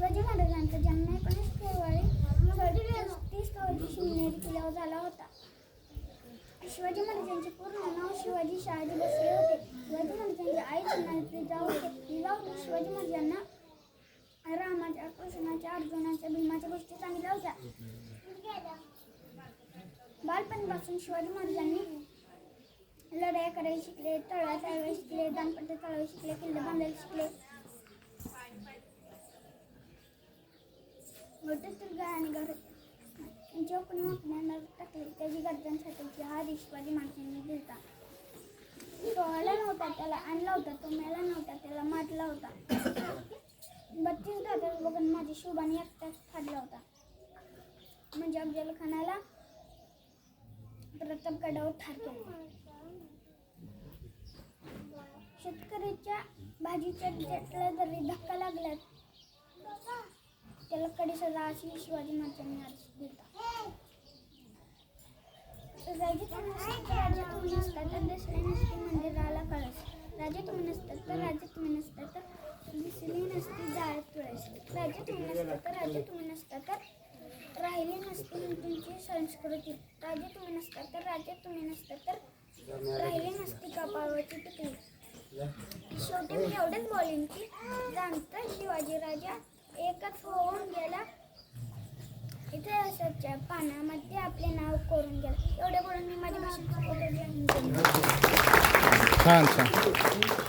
शिवाजी महाराजांचा जन्म 19 फेब्रुवारी 30 रोजी शिवनेरी किल्ल्यावर झाला होता. शिवाजी महाराजांचे पूर्ण नाव शिवाजी शहाजी भोसले होते. शिवाजी महाराजांच्या आईचे नाव जिजाऊ होते. जिजाऊने शिवाजी महाराजांना रामाच्या, कृष्णाच्या, अर्जुनाच्या, भीमाच्या गोष्टी सांगितल्या होत्या. बालपणापासून शिवाजी महाराजांनी लढाई करायला शिकले, तळा चालवायला शिकले, दानपट्टे चालवायला शिकले, किल्ले बांधायला शिकले. गोठ्यातील गाय आणि घरात जेव्हा कोणी वाकण्याला टाकले त्याची गर्दनसाठी हा शिवाजी महाराजांनी दिलता. तो आला नव्हता त्याला आणला होता, तो मेला नव्हता त्याला मारला होता. 32 दादा बघून माझी शोभाने एकटाच फाडला होता. म्हणजे अफजल खानाला प्रतापगडावर ठार केले. शेतकऱ्याच्या भाजीच्या त्याला जरी धक्का लागला त्याला कडी सजा अशी शिवाजी महाराजांनी आदेश दिला. राजा तुम्ही नसता तर दिसले नसते मंदिराला कळस. राजा तुम्ही नसतात तर राजा तुम्ही नसतात तर दिसली नसती जाळ तुळस. राजा तुम्ही नसतात तर राजा तुम्ही नसतात तर राहिली नसती हिंदूंची संस्कृती. राजा तुम्ही नसतात तर राजा तुम्ही नसतात तर राहिली नसती कपाळावरची टिकली. शेवटी मी एवढंच बोलेन की जाणता शिवाजी राजा एकच होऊन गेला, इतिहासाच्या पानामध्ये आपले नाव कोरून गेला. एवढे बोलून मी माझी भाषा छान छान.